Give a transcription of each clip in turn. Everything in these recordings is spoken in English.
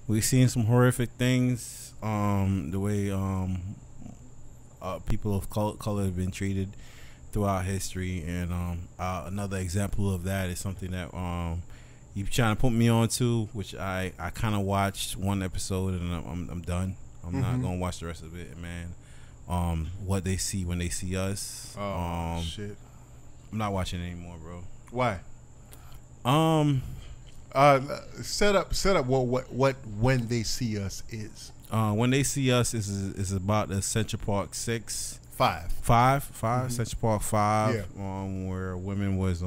we've seen some horrific things. The way people of color have been treated throughout history, and another example of that is something that you trying to put me on to, which I kind of watched one episode and I'm done. I'm not gonna watch the rest of it, man. What they see when they see us. Shit. I'm not watching it anymore, bro. Why? Set up what when they see us is. When they see us is about the Central Park 6. 5. Central Park 5. Yeah. Where women was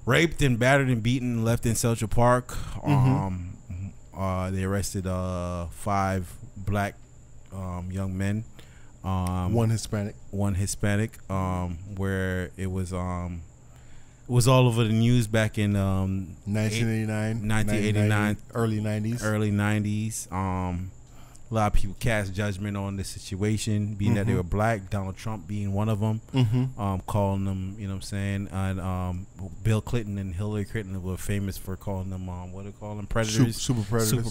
raped and battered and beaten, left in Central Park. They arrested 5 black young men. One Hispanic. Where it was all over the news back in 1989, early 90s. A lot of people cast judgment on the situation, being that they were black. Donald Trump being one of them, calling them, you know what I'm saying, and Bill Clinton and Hillary Clinton were famous for calling them what do they call them, predators, super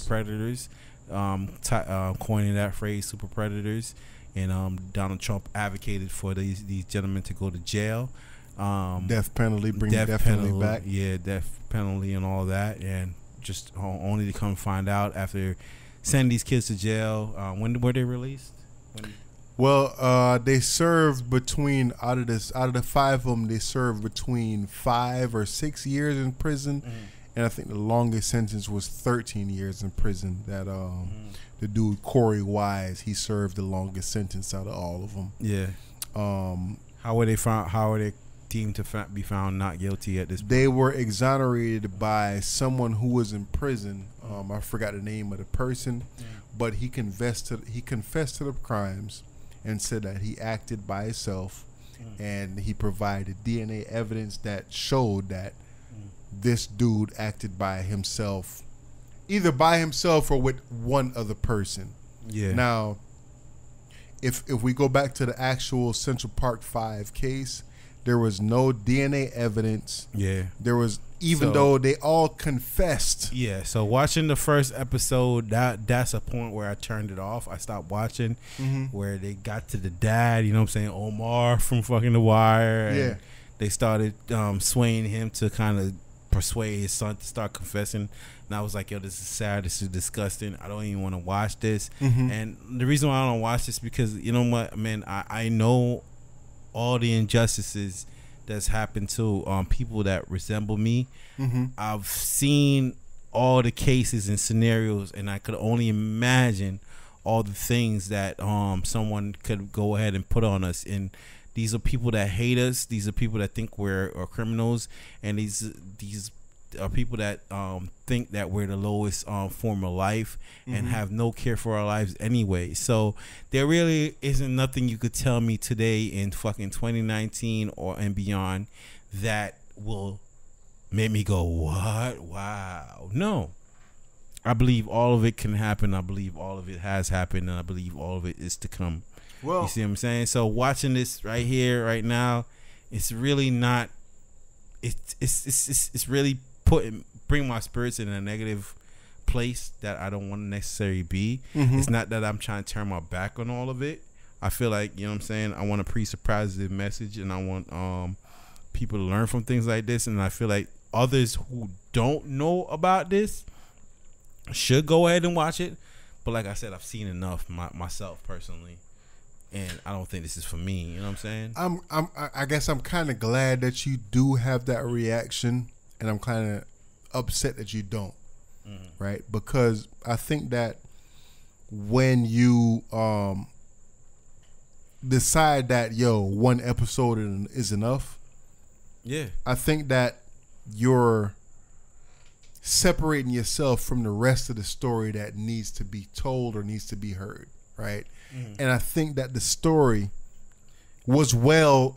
predators, coining that phrase, super predators. And Donald Trump advocated for these gentlemen to go to jail. Death penalty, bring the death penalty back. Yeah, death penalty and all that. And just only to come find out after sending these kids to jail. When were they released? Well, they served between, out of the 5 of them, they served between 5 or 6 years in prison. And I think the longest sentence was 13 years in prison. That the dude Corey Wise, he served the longest sentence out of all of them. Yeah. How were they found? How are they deemed to be found not guilty at this point? They were exonerated by someone who was in prison. I forgot the name of the person, but he confessed to the crimes and said that he acted by himself, and he provided DNA evidence that showed that this dude acted by himself, either by himself or with one other person. Yeah. Now, if we go back to the actual Central Park 5 case, there was no DNA evidence. Yeah. There was, even though they all confessed. Yeah. So watching the first episode, that's a point where I turned it off. I stopped watching, where they got to the dad, you know what I'm saying, Omar from fucking The Wire. And they started swaying him to kind of persuade his son to start confessing. And I was like, yo, this is sad, this is disgusting, I don't even want to watch this. And the reason why I don't watch this, because you know what, man, I know all the injustices that's happened to people that resemble me. I've seen all the cases and scenarios, and I could only imagine all the things that someone could go ahead and put on us. And these are people that hate us. These are people that think we're criminals, and these are people that think that we're the lowest form of life and have no care for our lives anyway. So there really isn't nothing you could tell me today in fucking 2019 and beyond that will make me go, what? Wow. No. I believe all of it can happen. I believe all of it has happened, and I believe all of it is to come. Well, you see what I'm saying? So watching this right here, right now, it's really not. It's really bring my spirits in a negative place that I don't want to necessarily be. It's not that I'm trying to turn my back on all of it. I feel like, you know what I'm saying, I want to preach a positive message, and I want people to learn from things like this. And I feel like others who don't know about this should go ahead and watch it. But like I said, I've seen enough myself personally, and I don't think this is for me. You know what I'm saying? I guess I'm kind of glad that you do have that reaction, and I'm kind of upset that you don't. Right? Because I think that when you decide that, yo, one episode is enough, I think that you're separating yourself from the rest of the story that needs to be told or needs to be heard, right? And I think that the story was well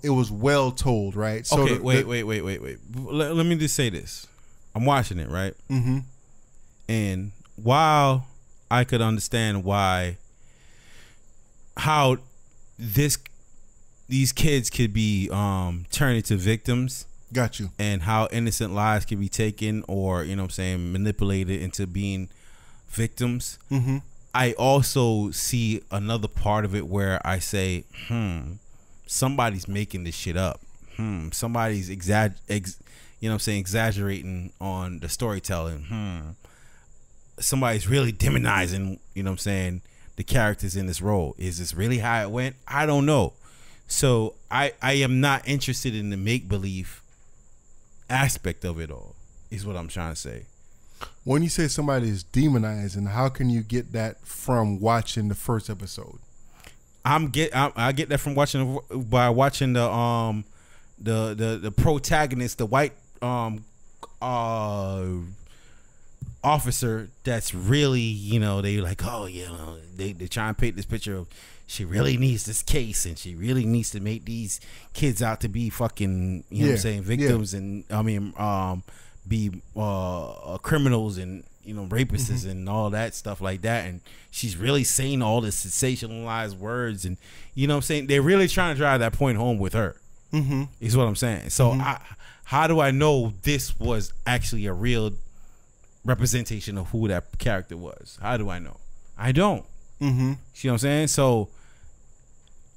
told, right? So okay, wait. Let me just say this. I'm watching it, right? And while I could understand how these kids could be turned into victims. Got you. And how innocent lives can be taken, or, you know what I'm saying, manipulated into being victims. I also see another part of it where I say, somebody's making this shit up. Somebody's exaggerating on the storytelling. Somebody's really demonizing, the characters in this role. Is this really how it went? I don't know. So I am not interested in the make-believe aspect of it all, is what I'm trying to say. When you say somebody is demonizing, how can you get that from watching the first episode? I get that from watching the protagonist, the white officer that's really, they like, they try and paint this picture of she really needs this case and she really needs to make these kids out to be fucking, victims and be criminals and rapists and all that stuff like that, and she's really saying all the sensationalized words, and they're really trying to drive that point home with her. Is what I'm saying. So how do I know this was actually a real representation of who that character was? How do I know? I don't. See what I'm saying? So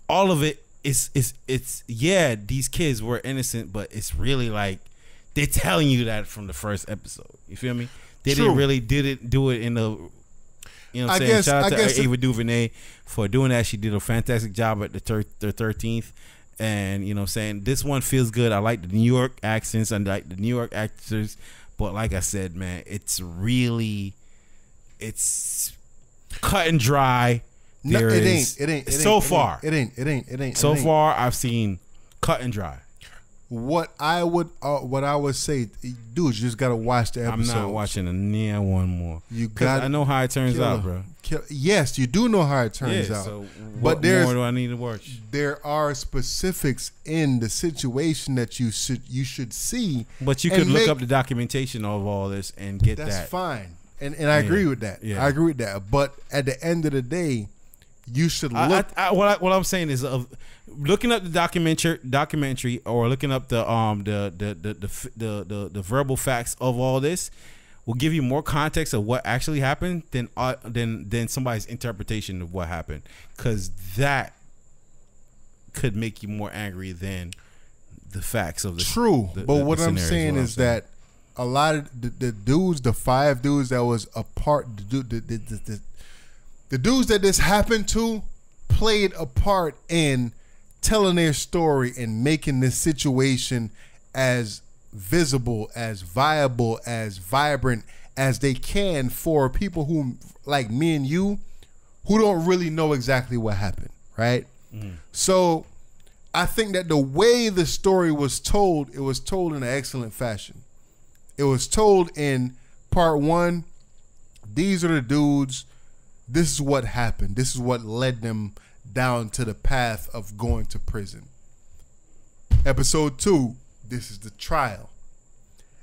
all of it is these kids were innocent, but it's really like they're telling you that from the first episode. You feel me? They didn't really do it in the Shout out to Ava DuVernay for doing that. She did a fantastic job at the 13th. And this one feels good. I like the New York accents, I like the New York actors, but like I said, man, it's cut and dry. It ain't. So far, I've seen cut and dry. What I would say, dude, you just gotta watch the episode. I'm not watching a near one more. I know how it turns out, bro. Yes, you do know how it turns out. So what more do I need to watch? There are specifics in the situation that you should see. But you could look up the documentation of all this and get that. That's fine, and I agree with that. Yeah. I agree with that. But at the end of the day, you should look. What I'm saying is, looking up the documentary, or looking up the verbal facts of all this, will give you more context of what actually happened than somebody's interpretation of what happened, because that could make you more angry than the facts of the true. But what I'm saying is that a lot of the dudes, the 5 dudes that was a part, the dudes that this happened to played a part in telling their story and making this situation as visible, as viable, as vibrant as they can for people who, like me and you, who don't really know exactly what happened, right? So I think that the way the story was told, it was told in an excellent fashion. It was told in part 1, these are the dudes, this is what happened, this is what led them down to the path of going to prison. Episode 2, this is the trial.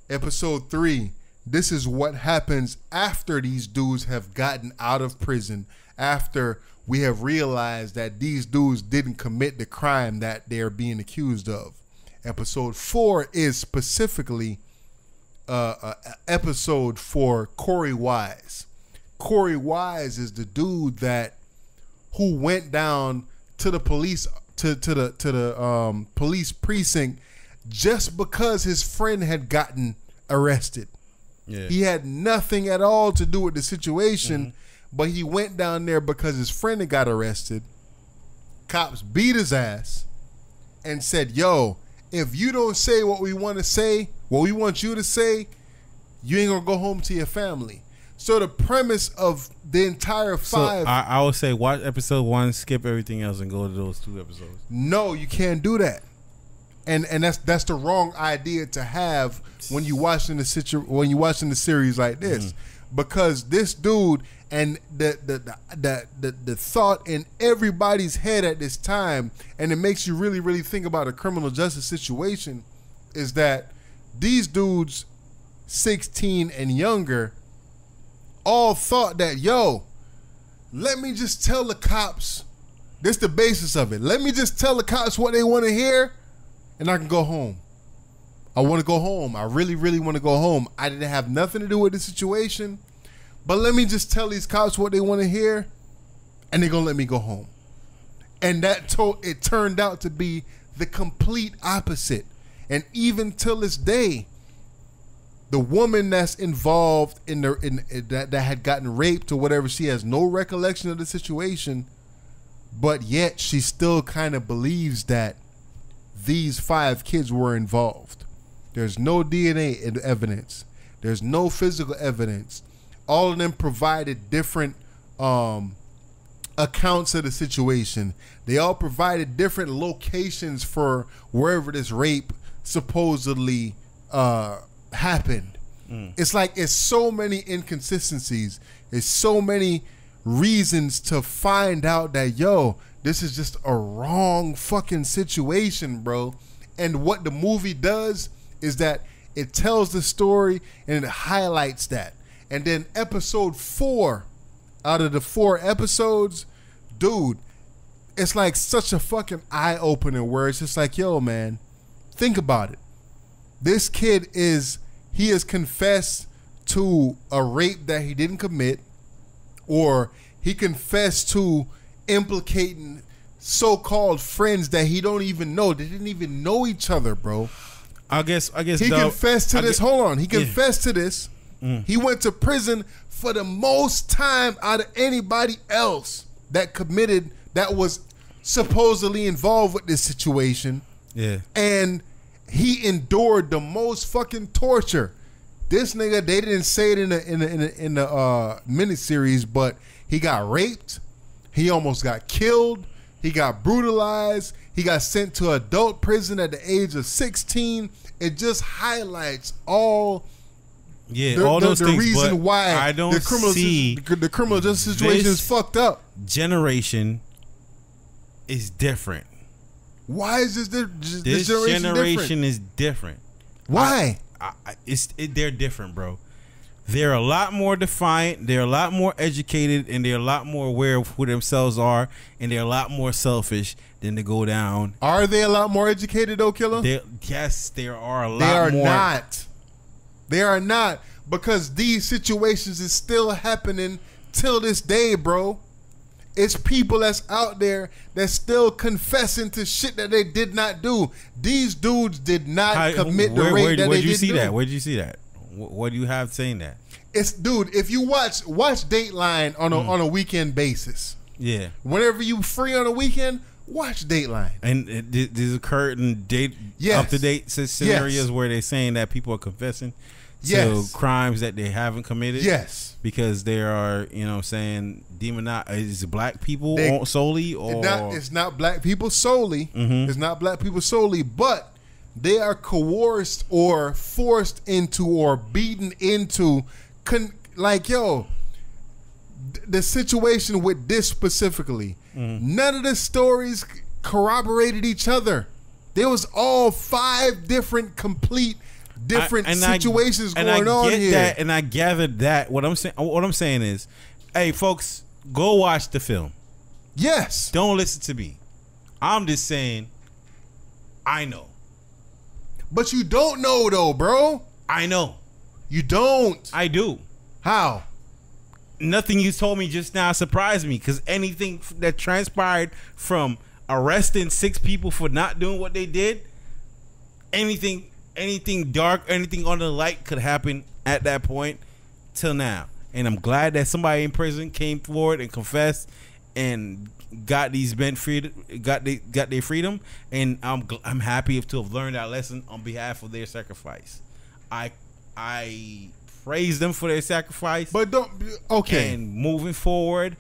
Episode 3, this is what happens after these dudes have gotten out of prison, after we have realized that these dudes didn't commit the crime that they're being accused of. Episode 4 is specifically an episode for Corey Wise. Corey Wise is the dude who went down to the police to the police precinct just because his friend had gotten arrested. Yeah. He had nothing at all to do with the situation, but he went down there because his friend had got arrested. Cops beat his ass and said, "Yo, if you don't say what we want to say, what we want you to say, you ain't gonna go home to your family." So the premise of the entire 5... So I would say watch episode 1, skip everything else, and go to those 2 episodes. No, you can't do that. And that's the wrong idea to have when you watching the series like this. Because this dude and the thought in everybody's head at this time, and it makes you really, really think about a criminal justice situation, is that these dudes 16 and younger all thought that, yo, let me just tell the cops, this the basis of it, let me just tell the cops what they want to hear and I can go home. I want to go home. I really, really want to go home. I didn't have nothing to do with the situation, but let me just tell these cops what they want to hear, and they're gonna let me go home. And it turned out to be the complete opposite. And even till this day, the woman that's involved that had gotten raped or whatever, she has no recollection of the situation, but yet she still kind of believes that these 5 kids were involved. There's no DNA evidence. There's no physical evidence. All of them provided different accounts of the situation. They all provided different locations for wherever this rape supposedly happened. It's like it's so many inconsistencies. It's so many reasons to find out that, yo, this is just a wrong fucking situation, bro. And what the movie does is that it tells the story and it highlights that. And then episode 4 out of the 4 episodes, dude, it's like such a fucking eye-opener where it's just like, yo, man, think about it. This kid he has confessed to a rape that he didn't commit, or he confessed to implicating so-called friends that he don't even know. They didn't even know each other, bro. I guess he confessed to this. Hold on. He confessed to this. He went to prison for the most time out of anybody else that was supposedly involved with this situation. Yeah. And he endured the most fucking torture. This nigga, they didn't say it in the miniseries, but he got raped. He almost got killed. He got brutalized. He got sent to adult prison at the age of 16. It just highlights all those things. The reason why I don't see the criminal justice situation is fucked up. Generation is different. Why is this generation is different? Why? They're different, bro. They're a lot more defiant. They're a lot more educated, and they're a lot more aware of who themselves are, and they're a lot more selfish than to go down. Are they a lot more educated, though, Killer? Yes, there are a lot more. They are not. They are not, because these situations is still happening till this day, bro. It's people that's out there that's still confessing to shit that they did not do. These dudes did not commit the rape that they did. Where'd you see that? Where'd you see that? What do you have saying that? It's, dude, if you watch Dateline on a weekend basis. Yeah. Whenever you free on a weekend, watch Dateline. And there's occurred in up-to-date scenarios where they're saying that people are confessing to crimes that they haven't committed. Yes. Because they are, saying is it black people solely, or it's not black people solely. Mm-hmm. It's not black people solely, but they are coerced or forced into or beaten into, the situation with this specifically. None of the stories corroborated each other. There was all 5 different situations going on here. That, and I gathered that. What I'm saying is, hey, folks, go watch the film. Yes. Don't listen to me. I'm just saying, I know. But you don't know, though, bro. I know. You don't. I do. How? Nothing you told me just now surprised me, because anything that transpired from arresting 6 people for not doing what they did, anything dark, anything under the light could happen at that point till now. And I'm glad that somebody in prison came forward and confessed and got these men freed, got their freedom. And I'm happy to have learned that lesson on behalf of their sacrifice. I praise them for their sacrifice. But and moving forward,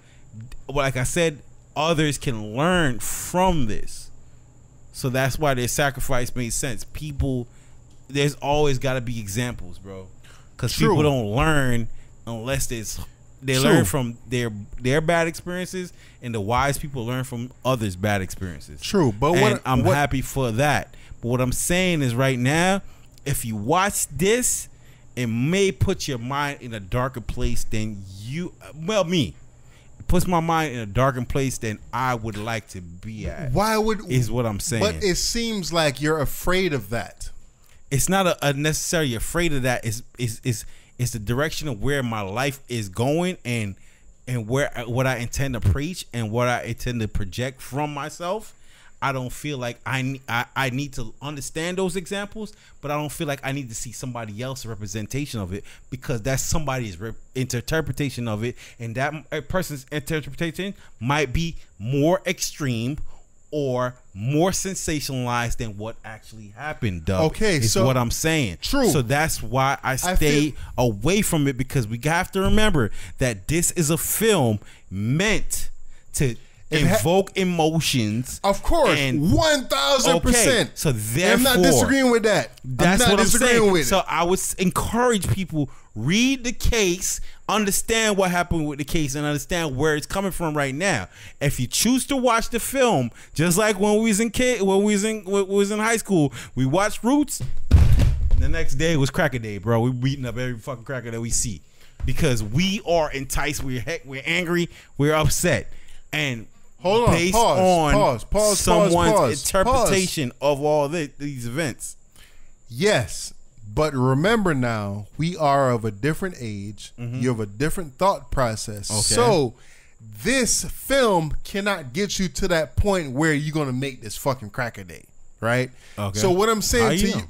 like I said, others can learn from this. So that's why their sacrifice made sense. There's always got to be examples, bro. Because people don't learn unless they learn from their bad experiences, and the wise people learn from others' bad experiences. True, but I'm happy for that. But what I'm saying is, right now, if you watch this, it may put your mind in a darker place than me. It puts my mind in a darker place than I would like to be at. Is what I'm saying. But it seems like you're afraid of that. It's not a necessarily afraid of that. It's It's the direction of where my life is going and where what I intend to preach and what I intend to project from myself. I don't feel like I need to understand those examples, but I don't feel like I need to see somebody else's representation of it, because that's somebody's interpretation of it, and that person's interpretation might be more extreme or more sensationalized than what actually happened. Okay, is so what I'm saying. True. So that's why I stay away from it, because we have to remember that this is a film meant to invoke emotions. Of course, 1,000%. So therefore, I'm not disagreeing with that. That's what I'm saying. With so I would encourage people, read the case, understand what happened with the case, and understand where it's coming from right now. If you choose to watch the film, just like when we was in high school, we watched Roots. The next day was Cracker Day, bro. We beating up every fucking cracker that we see because we are enticed. We're angry. We're upset, and based on someone's interpretation of all these events. Yes, but remember now, we are of a different age. You have a different thought process. Okay. So this film cannot get you to that point where you're going to make this fucking Cracker Day, right? Okay. So what I'm saying to you,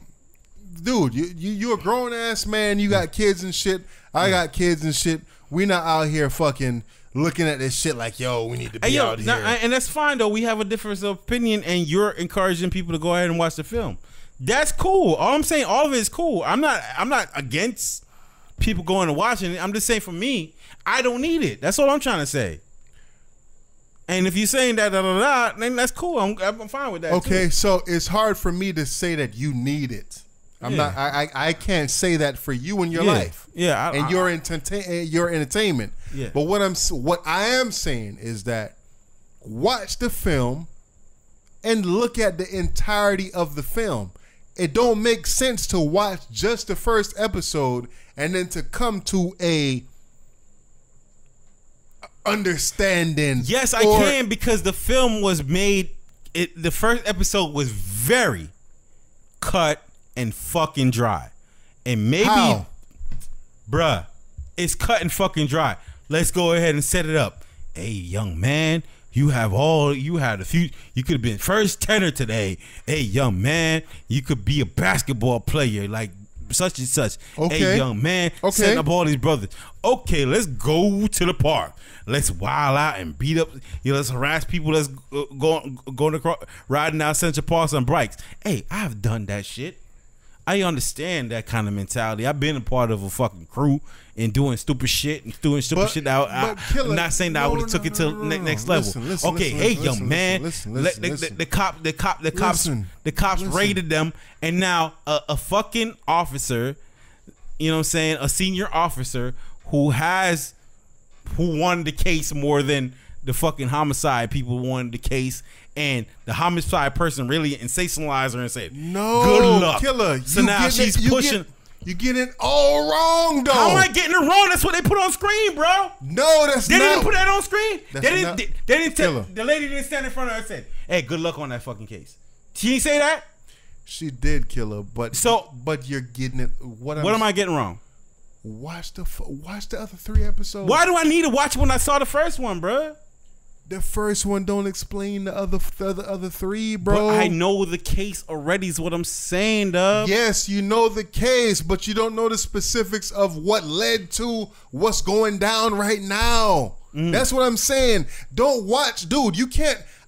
dude, you're a grown-ass man. You got kids and shit. I got kids and shit. We not out here fucking looking at this shit like, yo, we need to be out here. And that's fine, though. We have a difference of opinion, and you're encouraging people to go ahead and watch the film. That's cool. All I'm saying, all of it is cool. I'm not against people going and watching it. I'm just saying, for me, I don't need it. That's all I'm trying to say. And if you're saying that, then that's cool. I'm fine with that. Okay, too. So it's hard for me to say that you need it. I can't say that for you in your life. Yeah, and your entertainment. Yeah. But what I am saying is that watch the film and look at the entirety of the film. It don't make sense to watch just the first episode and then to come to a understanding. Yes, I can, because the film was made. The first episode was very cut and fucking dry, and maybe, bruh, it's cut and fucking dry. Let's go ahead and set it up. Hey, young man, you had a few. You could have been first tenor today. Hey, young man, you could be a basketball player like such and such. Okay. Hey, young man, setting up all these brothers. Okay, let's go to the park. Let's wild out and beat up. Let's harass people. Let's going across, riding down Central Park on bikes. Hey, I've done that shit. I understand that kind of mentality. I've been a part of a fucking crew and doing stupid shit shit out. I'm not saying that I would have took it to the next level. Young man, the cops raided them, and now a fucking officer, you know what I'm saying, a senior officer who won the case more than the fucking homicide people won the case, and the homicide person really sensationalized her and said, "No, good luck, killer." So now she's pushing. You get it all wrong, though. How am I getting it wrong? That's what they put on screen, bro. No, that's not. They didn't put that on screen. They didn't tell. The lady didn't stand in front of her and said, "Hey, good luck on that fucking case." She didn't say that. She did, killer, but you're getting it. What am I getting wrong? Watch the other 3 episodes. Why do I need to watch when I saw the first one, bro? The first one don't explain the other 3, bro. But I know the case already is what I'm saying, dog. Yes, you know the case, but you don't know the specifics of what led to what's going down right now. That's what I'm saying. Don't watch, dude.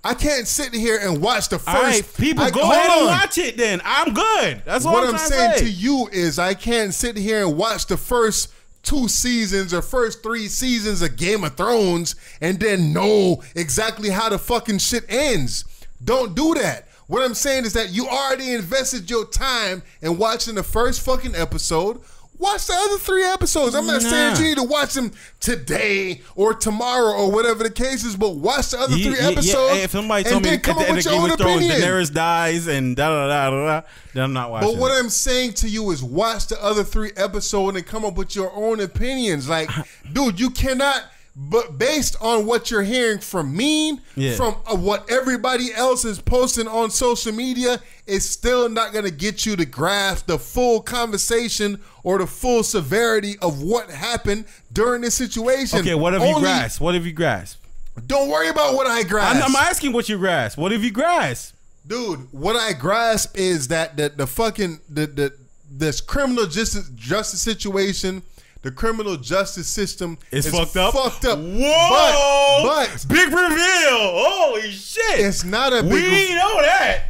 I can't sit here and watch the first. All right, people, go ahead and watch it then. I'm good. That's all I'm saying to you is I can't sit here and watch the first 2 seasons or first 3 seasons of Game of Thrones and then know exactly how the fucking shit ends. Don't do that. What I'm saying is that you already invested your time in watching the first fucking episode. Watch the other 3 episodes. I'm not saying you need to watch them today or tomorrow or whatever the case is, but watch the other 3 episodes. If somebody told me at the end of Game of Thrones, Daenerys dies and then I'm not watching. But what I'm saying to you is watch the other 3 episodes and come up with your own opinions. Like, dude, you cannot But based on what you're hearing from me, from what everybody else is posting on social media, it's still not going to get you to grasp the full conversation or the full severity of what happened during this situation. Okay, what have you grasped? What have you grasped? Don't worry about what I grasped. I'm asking what you grasped. What have you grasped? Dude, what I grasp is that this criminal justice situation, the criminal justice system is fucked up. Whoa! But big reveal. Holy shit! It's not a big. We didn't know that.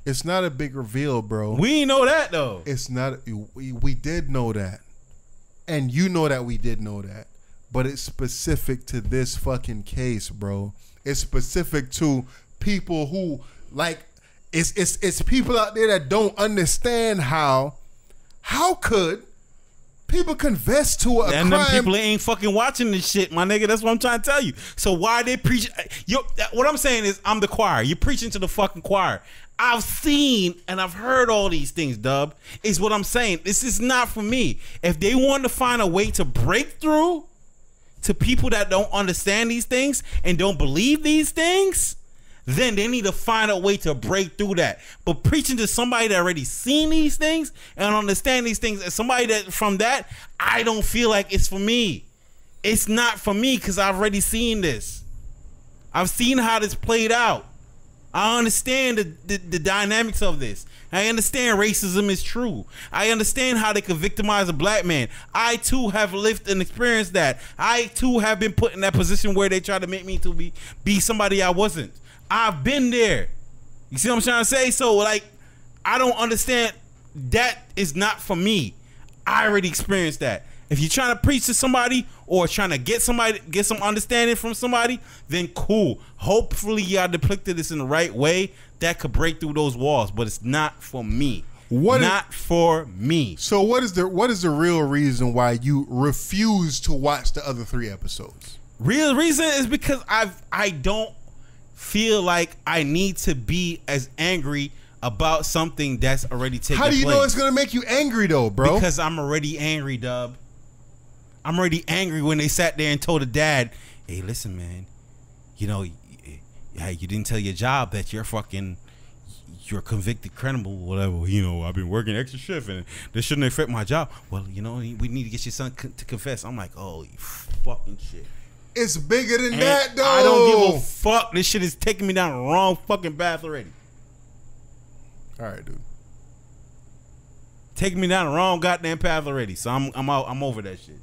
It's not a big reveal, bro. We didn't know that though. It's not. We did know that, and you know that we did know that. But it's specific to this fucking case, bro. It's specific to people who like. It's people out there that don't understand how could people confess to a crime. And them people ain't fucking watching this shit, my nigga. That's what I'm trying to tell you. So why they preach? What I'm saying is I'm the choir. You're preaching to the fucking choir. I've seen and I've heard all these things, Dub. Is what I'm saying. This is not for me. If they want to find a way to break through to people that don't understand these things and don't believe these things, then they need to find a way to break through that. But preaching to somebody that already seen these things and understand these things, and somebody that from that, I don't feel like it's for me. It's not for me because I've already seen this. I've seen how this played out. I understand the dynamics of this. I understand racism is true. I understand how they could victimize a black man. I too have lived and experienced that. I too have been put in that position where they try to make me to be somebody I wasn't. I've been there. You see what I'm trying to say? So like, I don't understand. That is not for me. I already experienced that. If you're trying to preach to somebody or trying to get some understanding from somebody, then cool. Hopefully y'all depicted this in the right way that could break through those walls. But it's not for me. For me. So what is the real reason why you refuse to watch the other 3 episodes? Real reason is because I don't feel like I need to be as angry about something that's already taken place. How do you know it's gonna make you angry though, bro? Because I'm already angry, Dub. I'm already angry when they sat there and told the dad, "Hey, listen, man, you know, you didn't tell your job that you're a convicted criminal, whatever. You know, I've been working extra shift and this shouldn't affect my job. Well, you know, we need to get your son to confess." I'm like, "Oh, you fucking shit." It's bigger than that, though. I don't give a fuck. This shit is taking me down the wrong fucking path already. All right, dude. Taking me down the wrong goddamn path already. So I'm out. I'm over that shit.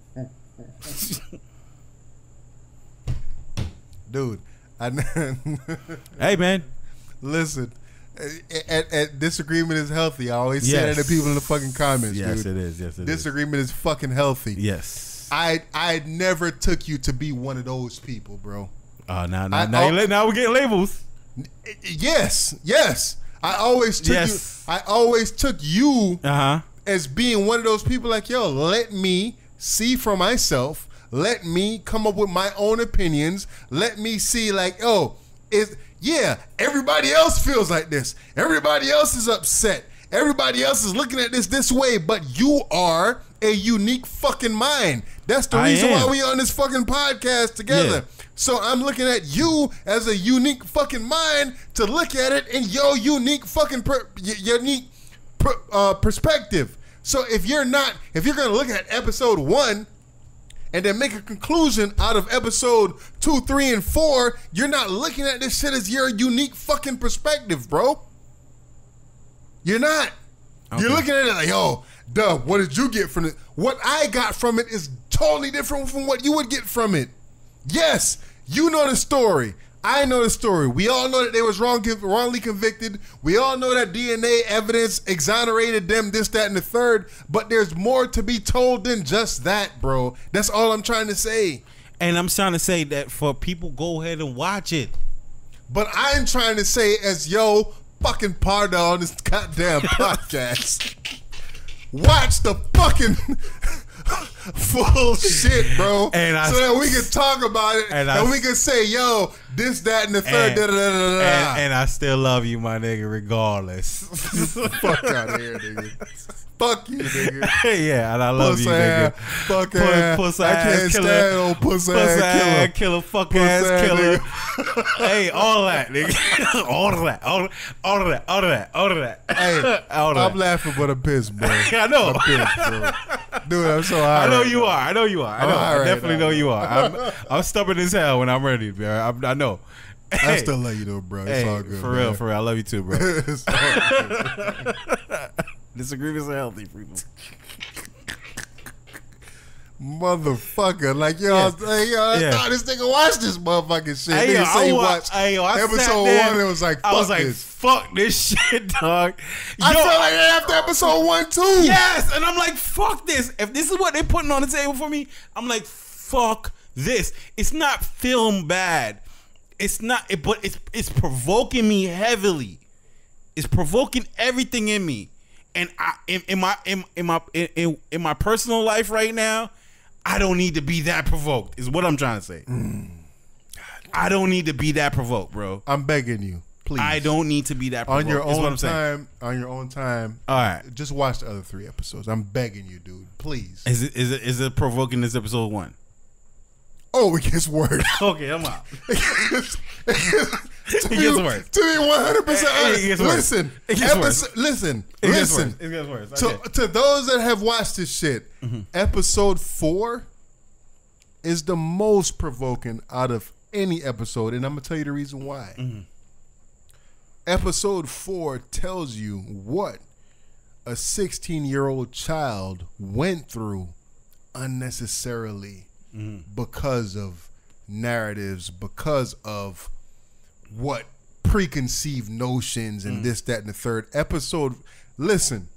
Dude, hey man, listen. Disagreement is healthy. I always say that to people in the fucking comments. Yes, dude. it is. Yes, it Disagreement is fucking healthy. Yes. I never took you to be one of those people, bro. Now we're getting labels. Yes. I always took you as being one of those people like, yo, let me see for myself. Let me come up with my own opinions. Let me see like, everybody else feels like this. Everybody else is upset. Everybody else is looking at this way, but you are a unique fucking mind. That's the reason why we on this fucking podcast together. Yeah. So I'm looking at you as a unique fucking mind to look at it in your unique fucking perspective. So if you're gonna look at episode 1 and then make a conclusion out of episode 2, 3, and 4, you're not looking at this shit as your unique fucking perspective, bro. You're not. Okay. You're looking at it like, yo, Dub, what did you get from it? What I got from it is totally different from what you would get from it. Yes, you know the story. I know the story. We all know that they was wrongly convicted. We all know that DNA evidence exonerated them, this, that, and the third. But there's more to be told than just that, bro. That's all I'm trying to say. And I'm trying to say that for people, go ahead and watch it. But I'm trying to say as fucking partner on this goddamn podcast, watch the fucking full shit, bro. And so that we can talk about it and we can say, yo, this, that, and the third. And I still love you, my nigga, regardless. Fuck out of here, nigga. Fuck you, nigga. Yeah, and I love you, nigga. Fuck ass. I can't stand old pussy ass killer. Fuck ass killer. Hey, all that, nigga. All of that. Hey, I'm laughing but I'm pissed, bro. I know. I'm pissed, bro. Dude, I'm so high. I know you are. I definitely know you are. I'm stubborn as hell when I'm ready, bro. I know. I still love you though, bro. It's all good. For real. I love you too, bro. Disagreements are healthy, people. Motherfucker, like I thought this nigga watched this motherfucking shit. Nigga say he watched episode 1 and it was like, fuck I was like, this. fuck this shit, dog. I felt like after episode 1 too. Yes, and I'm like, fuck this. If this is what they're putting on the table for me, I'm like, fuck this. It's not film bad. It's not, but it's provoking me heavily. It's provoking everything in me. And in my personal life right now, I don't need to be that provoked. Is what I'm trying to say. I don't need to be that provoked, bro. I'm begging you, please. I don't need to be that provoked. On your own time. On your own time. All right. Just watch the other 3 episodes. I'm begging you, dude. Please. Is it provoking this episode 1? Oh, it gets worse. Okay, I'm out. It gets worse. To be 100% honest, listen. It gets worse. Listen. It gets worse. Okay. To those that have watched this shit, episode 4 is the most provoking out of any episode, and I'm gonna tell you the reason why. Episode 4 tells you what a 16-year-old child went through unnecessarily. Because of narratives, because of what preconceived notions and this, that, and the third. Episode, listen,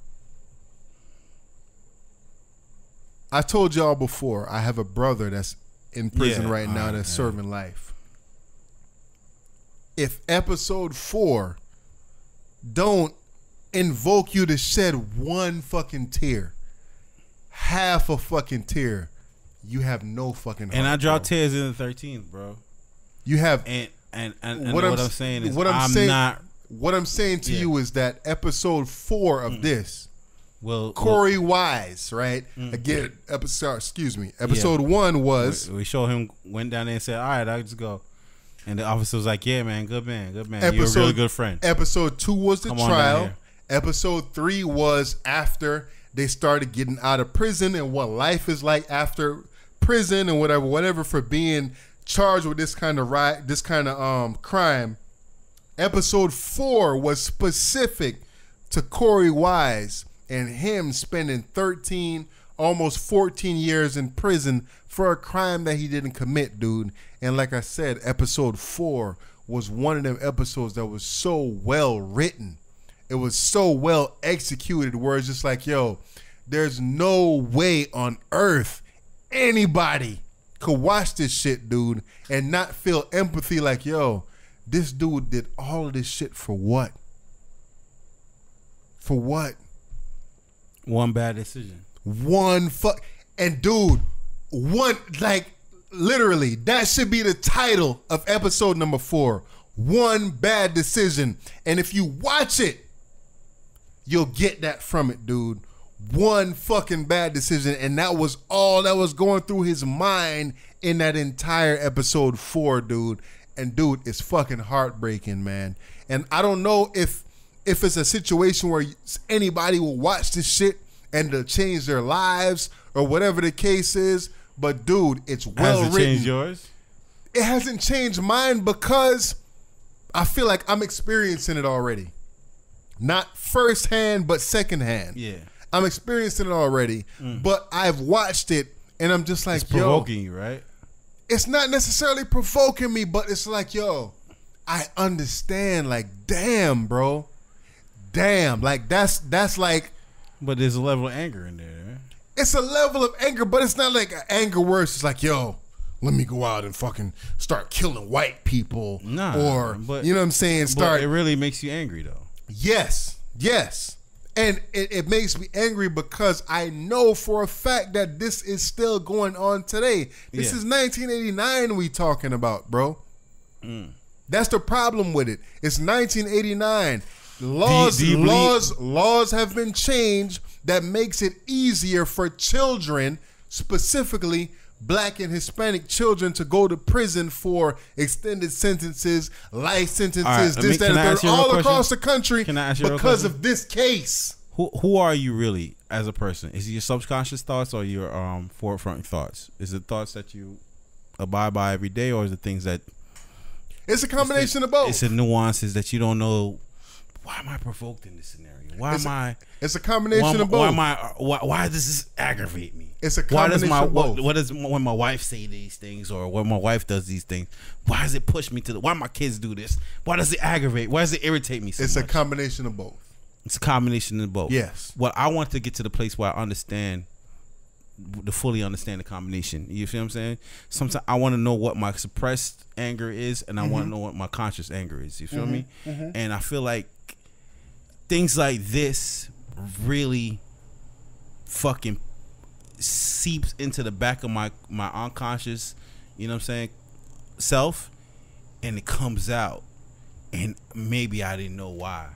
I told y'all before, I have a brother that's in prison right now that's serving life. If episode 4 don't invoke you to shed one fucking tear, half a fucking tear, you have no fucking heart. And I draw tears in the 13th, bro. You have and what I'm saying is what I'm saying to you is that episode 4 of this, Corey Wise, right? Again, episode 1 was we show him went down there and said, all right, I'll just go. And the officer was like, yeah, man, good man. You're a really good friend. Episode 2 was the trial. Episode 3 was after they started getting out of prison and what life is like after prison and whatever for being charged with this kind of crime. Episode 4 was specific to Corey Wise and him spending 13, almost 14 years in prison for a crime that he didn't commit, dude. And like I said, episode 4 was one of them episodes that was so well written. It was so well executed where it's just like, yo, there's no way on earth anybody could watch this shit, dude, and not feel empathy like, yo, this dude did all of this shit for what? For what? One bad decision. And dude, literally, that should be the title of episode number 4. One bad decision. And if you watch it, you'll get that from it, dude. One fucking bad decision, and that was all that was going through his mind in that entire episode 4, dude. And dude, it's fucking heartbreaking, man. And I don't know if it's a situation where anybody will watch this shit and to change their lives or whatever the case is, but dude, it's well written. Has it changed yours? It hasn't changed mine because I feel like I'm experiencing it already. Not firsthand, but secondhand. Yeah. I'm experiencing it already, but I've watched it, and I'm just like, it's provoking you, right? It's not necessarily provoking me, but it's like, yo, I understand. Like, damn, bro, damn. Like that's like. But there's a level of anger in there. Right? It's a level of anger, but it's not like anger where it's like, yo, let me go out and fucking start killing white people, but you know what I'm saying? But it really makes you angry, though. Yes. And it makes me angry because I know for a fact that this is still going on today. This is 1989 we talking about, bro. That's the problem with it. It's 1989. Laws have been changed that makes it easier for children, specifically Black and Hispanic children, to go to prison for extended sentences, life sentences, this, that, and third, all across the country because of this case. Who are you really as a person? Is it your subconscious thoughts or your forefront thoughts? Is it thoughts that you abide by every day, or is it things that... It's a combination of both. It's the nuances that you don't know. Why am I provoked in this scenario? It's a combination of both. Why does this aggravate me? It's a combination of both. What does when my wife say these things, or when my wife does these things? Why does it push me to why my kids do this? Why does it aggravate? Why does it irritate me so much? It's a combination of both. It's a combination of both. Yes. Well, I want to get to the place where I fully understand the combination. You feel what I'm saying? Sometimes I want to know what my suppressed anger is, and I want to know what my conscious anger is. You feel me? And I feel like things like this really fucking seeps into the back of my unconscious, you know what I'm saying, self, and it comes out, and maybe I didn't know why,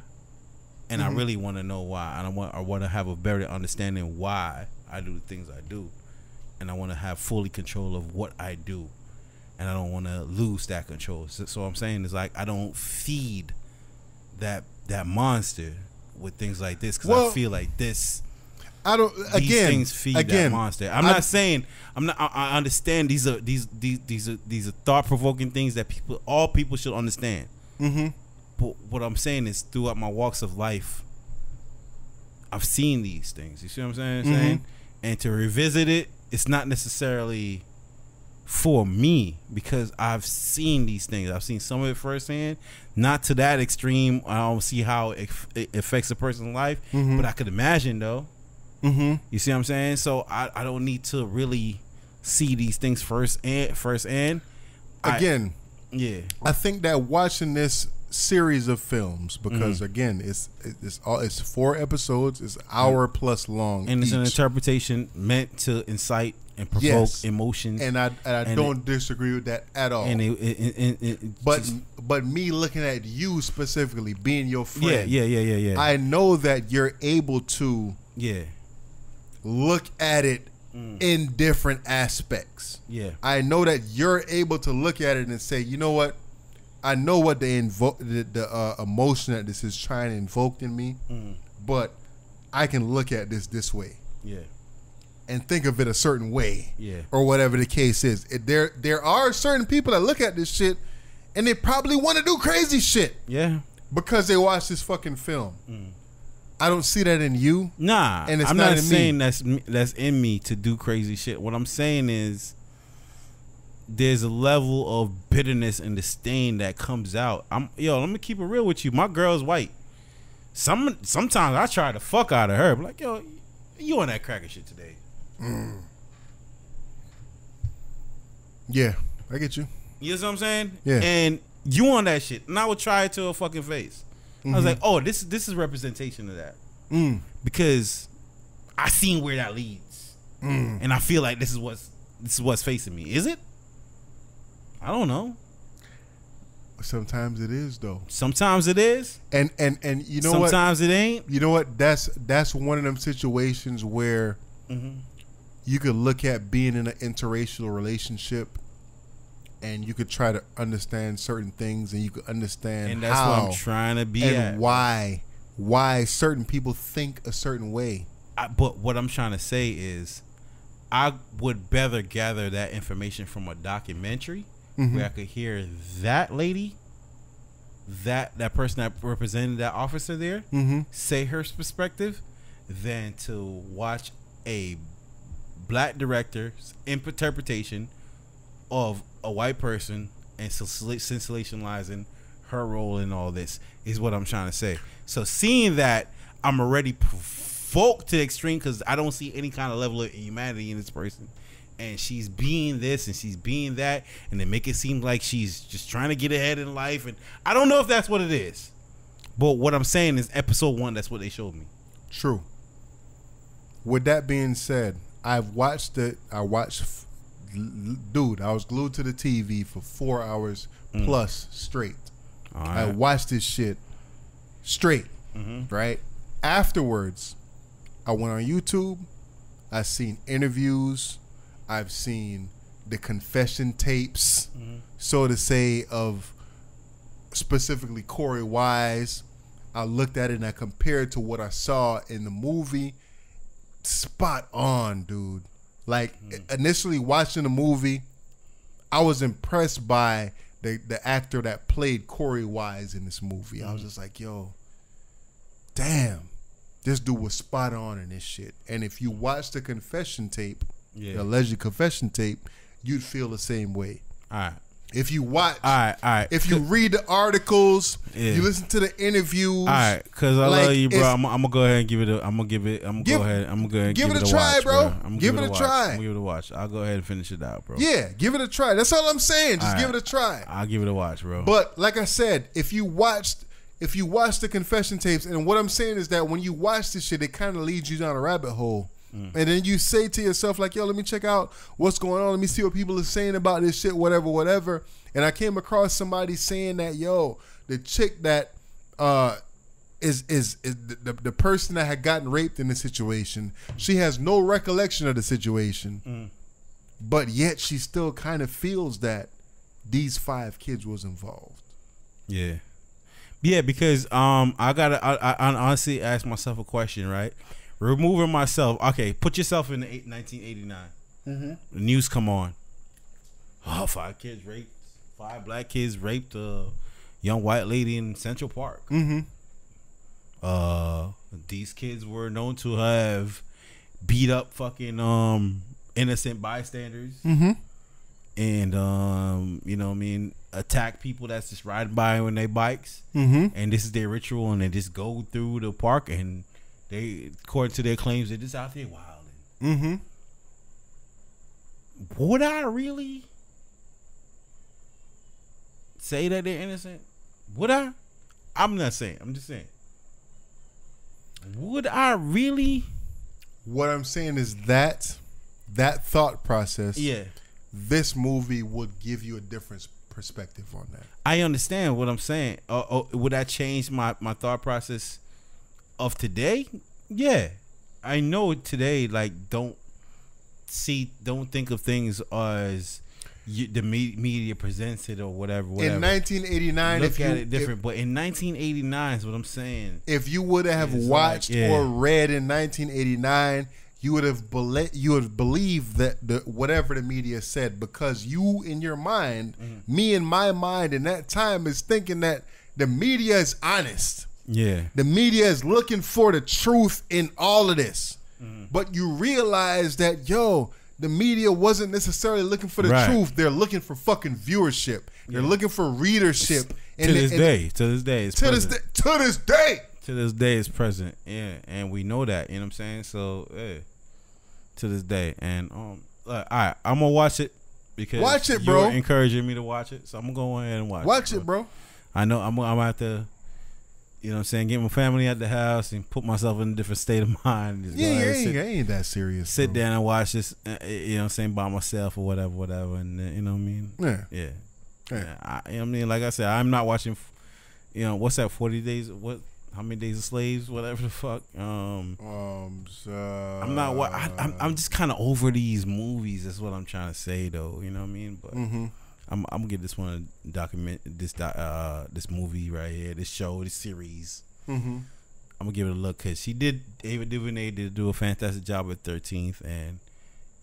and I really want to know why, and I want to have a better understanding why I do the things I do, and I want to have fully control of what I do, and I don't want to lose that control. So what I'm saying is, like, I don't feed that monster with things like this, because I feel like this. I don't. These things feed that monster. I'm not saying. I understand these are thought provoking things that all people should understand. But what I'm saying is, throughout my walks of life, I've seen these things. You see what I'm saying? And to revisit it, it's not necessarily for me, because I've seen these things. I've seen some of it firsthand, not to that extreme. I don't see how it affects a person's life, but I could imagine though. You see what I'm saying? So I don't need to really see these things firsthand. Again, yeah. I think that watching this series of films, because again, it's 4 episodes, it's an hour plus long, and it's an interpretation meant to incite and provoke emotions. And I don't disagree with that at all. And but me looking at you specifically, being your friend, yeah. I know that you're able to look at it in different aspects. Yeah, I know that you're able to look at it and say, you know what? I know what the emotion that this is trying to invoke in me, but I can look at this way. Yeah. And think of it a certain way. Yeah. Or whatever the case is. There are certain people that look at this shit and they probably want to do crazy shit. Yeah. Because they watch this fucking film. I don't see that in you. Nah. And it's I'm not not in saying me. that's in me to do crazy shit. What I'm saying is, there's a level of bitterness and disdain that comes out. Let me keep it real with you. My girl's white. Sometimes I try the fuck out of her. I'm like, yo, you on that cracker shit today? Yeah, I get you. You know what I'm saying? Yeah. And you on that shit, and I would try it to her fucking face. I was like, oh, this is representation of that, because I seen where that leads, and I feel like this is what's facing me. Is it? I don't know. Sometimes it is though. Sometimes it is. And you know what? Sometimes it ain't. You know what? That's one of them situations where you could look at being in an interracial relationship, and you could try to understand certain things, and you could understand and that's how, what I'm trying to be and at. why certain people think a certain way. But what I'm trying to say is, I would better gather that information from a documentary where I could hear that lady, that person that represented that officer there, say her perspective, than to watch a black director's interpretation of a white person and sensationalizing her role in all this, is what I'm trying to say. So seeing that, I'm already provoked to the extreme, because I don't see any kind of level of humanity in this person, and she's being this and she's being that, and they make it seem like she's just trying to get ahead in life, and I don't know if that's what it is, but what I'm saying is, episode 1, that's what they showed me. True. With that being said, I've watched it. Dude, I was glued to the TV for 4 hours plus straight. All right. I watched this shit straight, right? Afterwards, I went on YouTube. I've seen interviews. I've seen the confession tapes, so to say, of specifically Corey Wise. I looked at it and I compared to what I saw in the movie. Spot on, dude. Like, initially watching the movie, I was impressed by the actor that played Corey Wise in this movie. I was just like, yo, damn, this dude was spot on in this shit. And if you watch the confession tape, the alleged confession tape, you'd feel the same way. All right. If you watch, all right. If you read the articles, you listen to the interviews. All right, because I love you, bro. I'm gonna go ahead and give it a. I'm gonna give it. I'm gonna go ahead. I'm gonna give it a try, watch, bro. Give it a try. Give it a watch. I'll go ahead and finish it out, bro. Yeah, give it a try. That's all I'm saying. Just give it a try. I'll give it a watch, bro. But like I said, if you watch the confession tapes, and what I'm saying is that when you watch this shit, it kind of leads you down a rabbit hole. And then you say to yourself, like, yo, let me check out what's going on. Let me see what people are saying about this shit, whatever. And I came across somebody saying that, yo, the chick that is the person that had gotten raped in the situation, she has no recollection of the situation, but yet she still kind of feels that these 5 kids was involved. Yeah, because I honestly asked myself a question, right? Removing myself. Okay, put yourself in 1989. The news come on. Oh, 5 kids raped. 5 black kids raped a young white lady in Central Park. These kids were known to have beat up fucking innocent bystanders. And you know what I mean, attack people that's just riding by on their bikes. And this is their ritual, and they just go through the park, and they, according to their claims, they're just out there wilding. Would I really say that they're innocent? Would I? I'm not saying. I'm just saying. Would I really? What I'm saying is that thought process. Yeah. This movie would give you a different perspective on that. I understand what I'm saying. Would that change my thought process of today? Yeah. I know today, like, don't think of things as the media presents it or whatever. In 1989, look at it different. But in 1989 is what I'm saying. If you would have watched or read in 1989, you would have believed that whatever the media said, because you in your mind, me in my mind in that time is thinking that the media is honest. Yeah. The media is looking for the truth in all of this. But you realize that, yo, the media wasn't necessarily looking for the truth. They're looking for fucking viewership. They're looking for readership. To this day, it's present. To this day, it's present. Yeah, and we know that. You know what I'm saying? So, yeah, to this day. And all right, I'm gonna watch it because watch it, bro. You're encouraging me to watch it, so I'm gonna go ahead and watch it, bro. I know I'm gonna have to. You know what I'm saying? Get my family out the house and put myself in a different state of mind. Just ain't that serious. Sit down and watch this, you know what I'm saying, by myself or whatever. And, you know what I mean? Yeah. You know what I mean? Like I said, I'm not watching, you know, what's that, 40 days? How many days of slaves? Whatever the fuck. I'm not, I'm just kind of over these movies. That's what I'm trying to say, though. You know what I mean? But I'm gonna give this one a document. This movie right here, this show, this series. I'm gonna give it a look because Ava DuVernay did do a fantastic job at 13th, and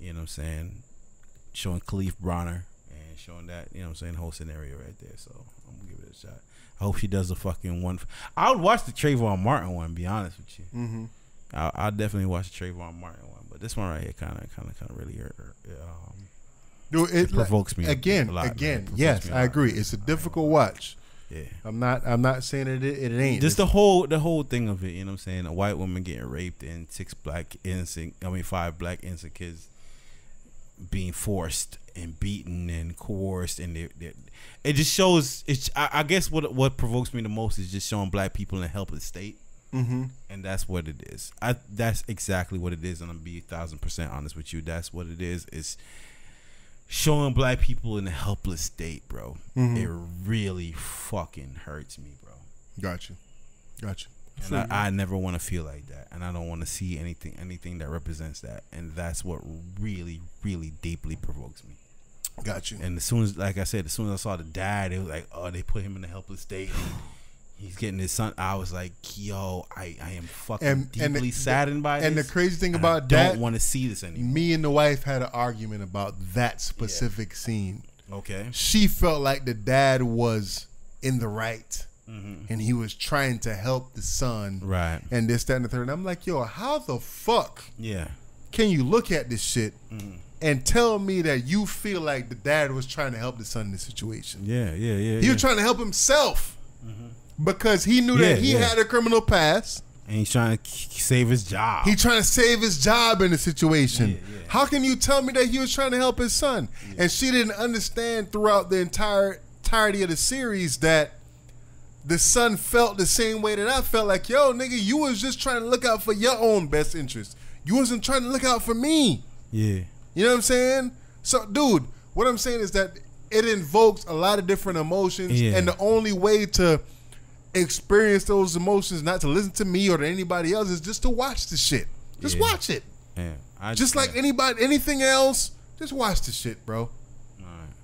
you know what I'm saying, showing Khalif Bronner and showing that, you know what I'm saying, the whole scenario right there. So I'm gonna give it a shot. I hope she does the fucking one. I would watch the Trayvon Martin one. Be honest with you, I'll definitely watch the Trayvon Martin one, but this one right here kind of really Dude, it provokes me again. Yes, I agree. It's a difficult watch. Yeah, I'm not saying it ain't. Just the whole thing of it. You know what I'm saying? A white woman getting raped and 5 black innocent kids being forced and beaten and coerced, and it just shows. I guess what provokes me the most is just showing black people in a helpless state. And that's what it is. That's exactly what it is, and I'm be 1,000% honest with you. That's what it is. It's showing black people in a helpless state, bro. It really fucking hurts me, bro. Gotcha. And I never want to feel like that, and I don't want to see anything that represents that, and that's what really, really deeply provokes me. Got you. And as soon as I saw the dad, it was like, oh, they put him in a helpless state. And he's getting his son. I was like, yo, I am fucking deeply saddened by this. And the crazy thing about that, I that, don't want to see this anymore. Me and the wife had an argument about that specific scene. Okay. She felt like the dad was in the right. And he was trying to help the son. Right. And this, that, and the third. And I'm like, yo, how the fuck can you look at this shit and tell me that you feel like the dad was trying to help the son in this situation? Yeah. He was trying to help himself because he knew that he had a criminal past. And he's trying to save his job. He's trying to save his job in the situation. How can you tell me that he was trying to help his son? And she didn't understand throughout the entirety of the series that the son felt the same way that I felt. Like, yo, nigga, you was just trying to look out for your own best interest. You wasn't trying to look out for me. Yeah. You know what I'm saying? So, dude, what I'm saying is that it invokes a lot of different emotions. And the only way to experience those emotions, not to listen to me or to anybody else, is just to watch the shit. Just watch it. Yeah. Just like anything else, just watch the shit, bro.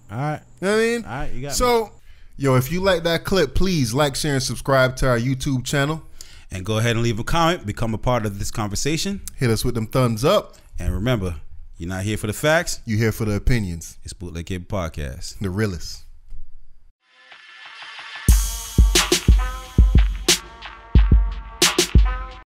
All right. You know what I mean? All right, you got me. Yo, if you like that clip, please like, share, and subscribe to our YouTube channel. And go ahead and leave a comment. Become a part of this conversation. Hit us with them thumbs up. And remember, you're not here for the facts. You're here for the opinions. It's Bootleg Kid Podcast. The realest.